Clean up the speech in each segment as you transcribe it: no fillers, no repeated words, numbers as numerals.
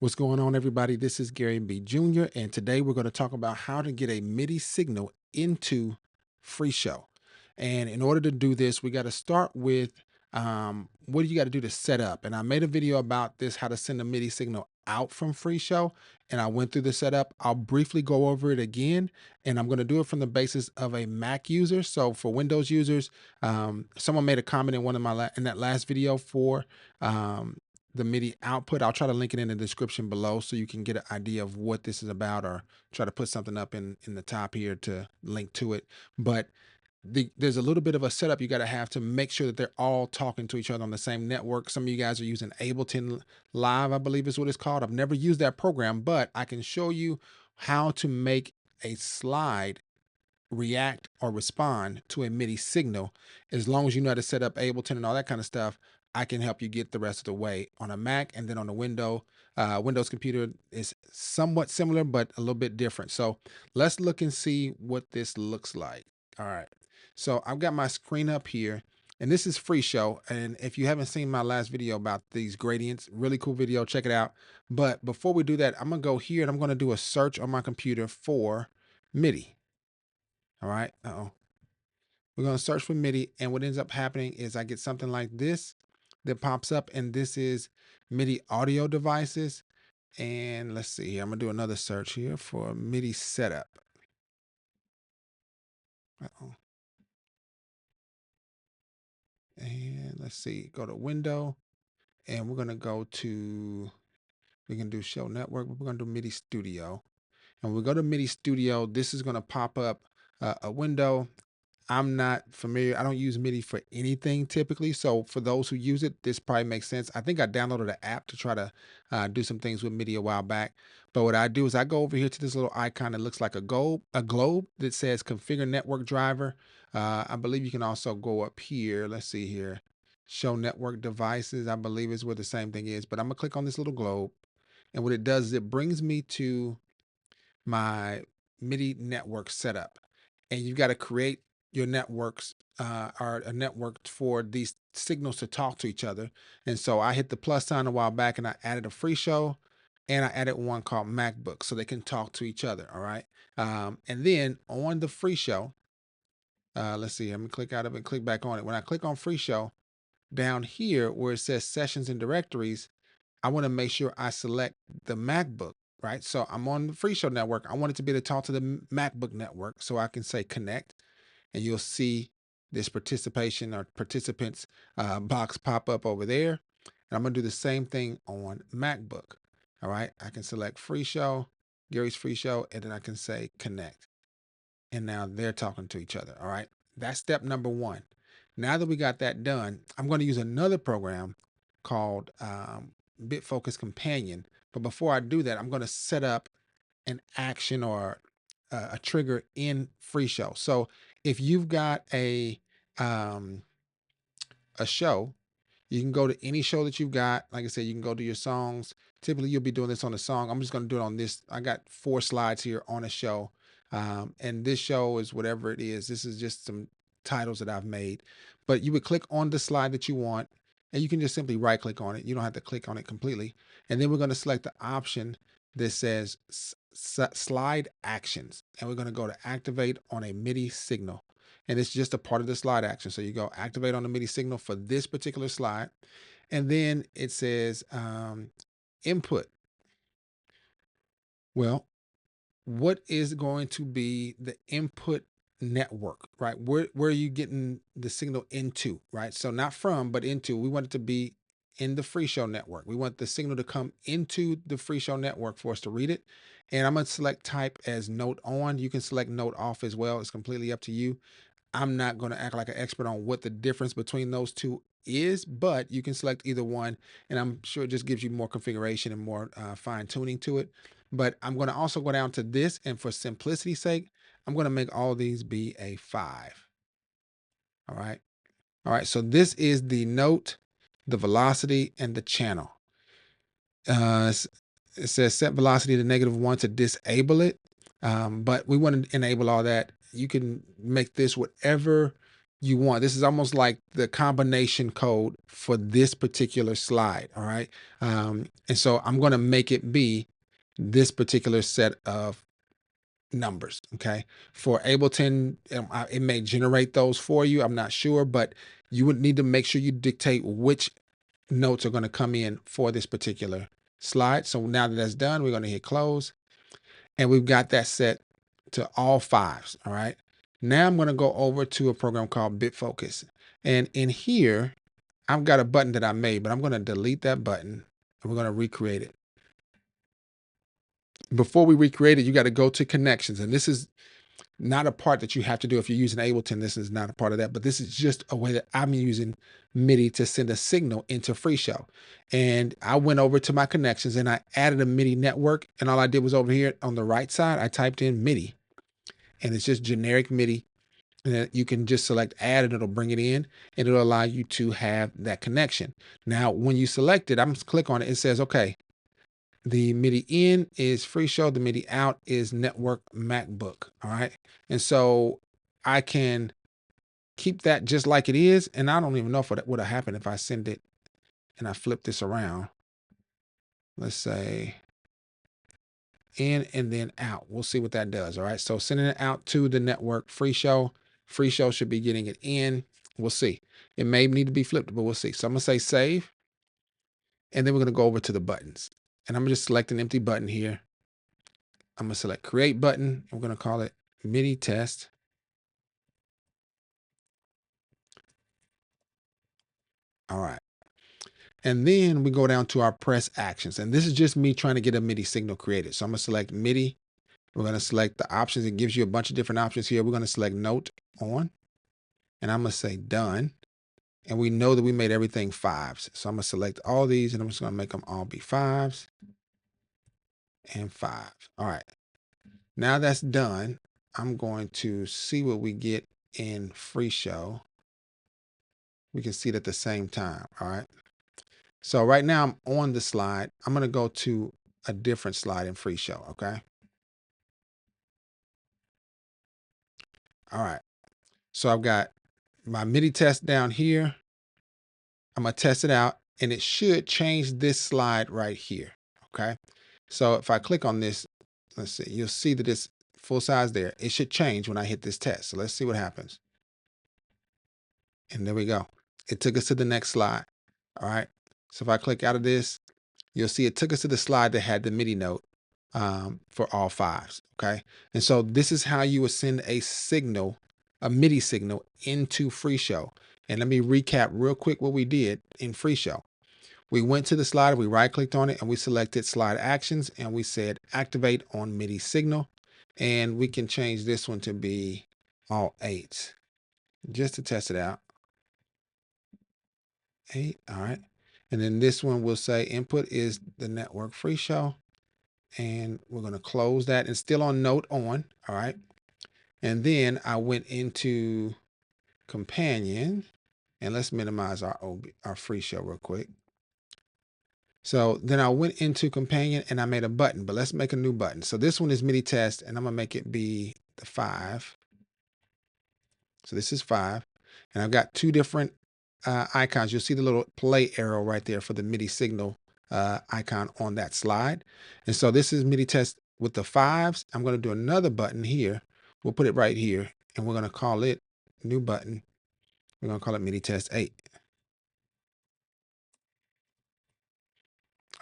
What's going on, everybody? This is Gary B. Jr., and today we're going to talk about how to get a MIDI signal into FreeShow. And in order to do this, we got to start with what do you got to do to set up. And I made a video about this, how to send a MIDI signal out from FreeShow, and I went through the setup. I'll briefly go over it again, and I'm going to do it from the basis of a Mac user. So for Windows users, someone made a comment in one of my in that last video for um, the MIDI output. I'll try to link it in the description below so you can get an idea of what this is about, or try to put something up in the top here to link to it. But there's a little bit of a setup you got to have to make sure that they're all talking to each other on the same network. Some of you guys are using Ableton Live, I believe is what it's called. I've never used that program, but I can show you how to make a slide react or respond to a MIDI signal. As long as you know how to set up Ableton and all that kind of stuff, I can help you get the rest of the way on a Mac. And then on a Windows computer is somewhat similar, but a little bit different. So let's look and see what this looks like. All right. So I've got my screen up here, and this is FreeShow. And if you haven't seen my last video about these gradients, really cool video, check it out. But before we do that, I'm gonna go here and I'm gonna do a search on my computer for MIDI. All right. We're going to search for MIDI. And what ends up happening is I get something like this that pops up. And this is MIDI audio devices. And let's see here. I'm going to do another search here for MIDI setup. Uh-oh. And let's see. Go to Window. And we're going to go to, we can do Show Network. But we're going to do MIDI Studio. And when we go to MIDI Studio, this is going to pop up a window. I'm not familiar. I don't use MIDI for anything typically. So for those who use it, this probably makes sense. I think I downloaded an app to try to do some things with MIDI a while back. But what I do is I go over here to this little icon that looks like a globe that says configure network driver. I believe you can also go up here. Let's see here. Show network devices, I believe is where the same thing is. But I'm gonna click on this little globe. And what it does is it brings me to my MIDI network setup. And you've got to create your networks or a network for these signals to talk to each other. And so I hit the plus sign a while back and I added a FreeShow and I added one called MacBook so they can talk to each other. All right. And then on the FreeShow, let's see, I'm gonna click out of it and click back on it. When I click on FreeShow, down here where it says sessions and directories, I want to make sure I select the MacBook, right? So I'm on the FreeShow network. I want it to be able to talk to the MacBook network. So I can say connect, and you'll see this participation or participants box pop up over there. And I'm going to do the same thing on MacBook. All right. I can select FreeShow, Gary's FreeShow, and then I can say connect. And now they're talking to each other. All right. That's step number one. Now that we got that done, I'm going to use another program called Bitfocus Companion. But before I do that, I'm going to set up an action or a trigger in FreeShow. So if you've got um, a show, you can go to any show that you've got. Like I said, you can go to your songs. Typically, you'll be doing this on a song. I'm just going to do it on this. I got 4 slides here on a show. And this show is whatever it is. This is just some titles that I've made. But you would click on the slide that you want, and you can just simply right click on it. You don't have to click on it completely. And then we're going to select the option that says slide actions. And we're going to go to activate on a MIDI signal. And it's just a part of the slide action. So you go activate on the MIDI signal for this particular slide. And then it says input. Well, what is going to be the input network, right? Where are you getting the signal into, right? So not from, but into. We want it to be in the FreeShow network. We want the signal to come into the FreeShow network for us to read it. And I'm going to select type as note on. You can select note off as well. It's completely up to you. I'm not going to act like an expert on what the difference between those two is, but you can select either one. And I'm sure it just gives you more configuration and more fine tuning to it. But I'm going to also go down to this. And for simplicity's sake, I'm going to make all these be a 5. All right. All right. So this is the note, the velocity, and the channel. It says set velocity to -1 to disable it. But we want to enable all that. You can make this whatever you want. This is almost like the combination code for this particular slide. All right. And so I'm going to make it be this particular set of numbers. Okay. For Ableton, it may generate those for you. I'm not sure, but you would need to make sure you dictate which notes are going to come in for this particular slide. So now that that's done, we're going to hit close, and we've got that set to all fives. All right. Now I'm going to go over to a program called Bitfocus. And in here, I've got a button that I made, but I'm going to delete that button and we're going to recreate it. Before we recreate it, you got to go to connections. And this is not a part that you have to do if you're using Ableton. This is not a part of that, but this is just a way that I'm using MIDI to send a signal into FreeShow. And I went over to my connections and I added a MIDI network. And all I did was over here on the right side, I typed in MIDI, and it's just generic MIDI. And you can just select add and it'll bring it in and it'll allow you to have that connection. Now, when you select it, I'm just click on it. It says, okay, the MIDI in is FreeShow. The MIDI out is Network MacBook. All right. And so I can keep that just like it is. And I don't even know if what would have happened if I send it and I flip this around. Let's say in and then out. We'll see what that does. All right. So sending it out to the network FreeShow. FreeShow should be getting it in. We'll see. It may need to be flipped, but we'll see. So I'm going to say save. And then we're going to go over to the buttons. And I'm just select an empty button here. I'm going to select create button. We're going to call it MIDI test. All right. And then we go down to our press actions. And this is just me trying to get a MIDI signal created. So I'm going to select MIDI. We're going to select the options. It gives you a bunch of different options here. We're going to select note on. And I'm going to say done. And we know that we made everything fives. So I'm going to select all these and I'm just going to make them all be fives and five. All right. Now that's done. I'm going to see what we get in FreeShow. We can see it at the same time. All right. So right now I'm on the slide. I'm going to go to a different slide in FreeShow. Okay. All right. So I've got my MIDI test down here. I'm going to test it out and it should change this slide right here. Okay. So if I click on this, let's see, you'll see that it's full size there. It should change when I hit this test. So let's see what happens. And there we go. It took us to the next slide. All right. So if I click out of this, you'll see it took us to the slide that had the MIDI note for all fives. Okay. And so this is how you would send a signal, a MIDI signal into FreeShow. And let me recap real quick what we did in FreeShow. We went to the slider, we right clicked on it and we selected slide actions and we said activate on MIDI signal. And we can change this one to be all eights just to test it out. 8. All right. And then this one will say input is the network FreeShow. And we're going to close that and still on note on. All right. And then I went into companion and let's minimize our FreeShow real quick. So then I went into companion and I made a button, but let's make a new button. So this one is MIDI test and I'm going to make it be the 5. So this is 5 and I've got two different icons. You'll see the little play arrow right there for the MIDI signal icon on that slide. And so this is MIDI test with the 5s. I'm going to do another button here. We'll put it right here and we're going to call it new button. We're going to call it MIDI test 8.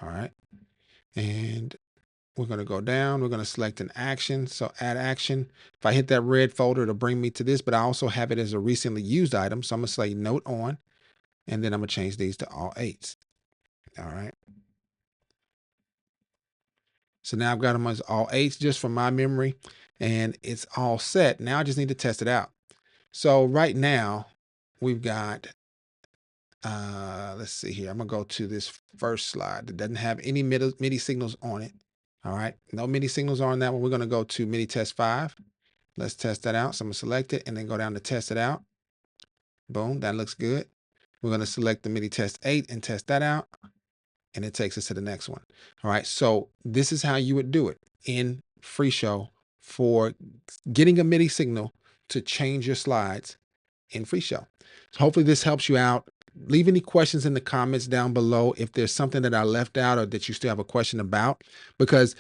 All right. And we're going to go down. We're going to select an action. So add action. If I hit that red folder, it'll bring me to this, but I also have it as a recently used item. So I'm going to say note on, and then I'm going to change these to all 8s. All right. So now I've got them as all 8s just from my memory and it's all set. Now I just need to test it out. So right now we've got, let's see here. I'm going to go to this first slide that doesn't have any MIDI signals on it. All right. No MIDI signals on that one. We're going to go to MIDI test 5. Let's test that out. So I'm going to select it and then go down to test it out. Boom. That looks good. We're going to select the MIDI test 8 and test that out. And it takes us to the next one. All right. So this is how you would do it in FreeShow for getting a MIDI signal to change your slides in FreeShow. So hopefully this helps you out. Leave any questions in the comments down below if there's something that I left out or that you still have a question about, because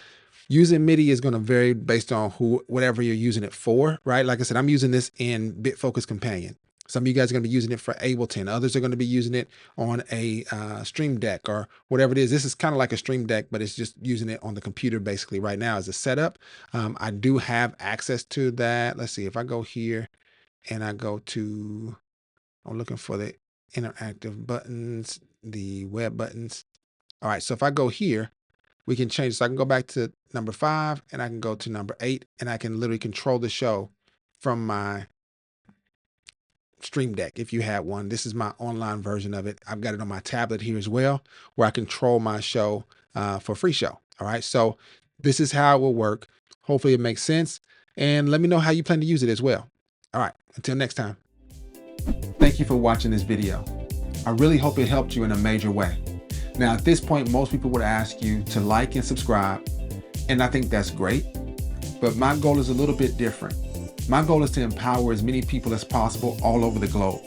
using MIDI is going to vary based on whatever you're using it for, right? Like I said, I'm using this in Bitfocus Companion. Some of you guys are going to be using it for Ableton. Others are going to be using it on a Stream Deck or whatever it is. This is kind of like a Stream Deck, but it's just using it on the computer basically right now as a setup. I do have access to that. Let's see if I go here and I go to, I'm looking for the interactive buttons, the web buttons. All right, so if I go here, we can change. So I can go back to number 5 and I can go to number 8 and I can literally control the show from my Stream Deck. If you had one, this is my online version of it. I've got it on my tablet here as well, where I control my show for FreeShow. All right, so this is how it will work. Hopefully it makes sense, and let me know how you plan to use it as well. All right, until next time. Thank you for watching this video. I really hope it helped you in a major way. Now, at this point, most people would ask you to like and subscribe, and I think that's great, but my goal is a little bit different. My goal is to empower as many people as possible all over the globe.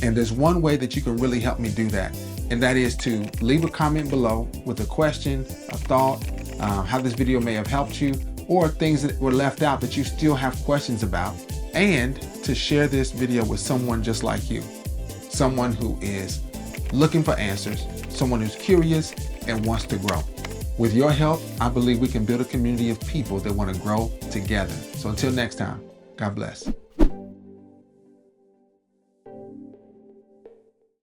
And there's one way that you can really help me do that, and that is to leave a comment below with a question, a thought, how this video may have helped you, or things that were left out that you still have questions about, and to share this video with someone just like you, someone who is looking for answers, someone who's curious and wants to grow. With your help, I believe we can build a community of people that want to grow together. So until next time, God bless.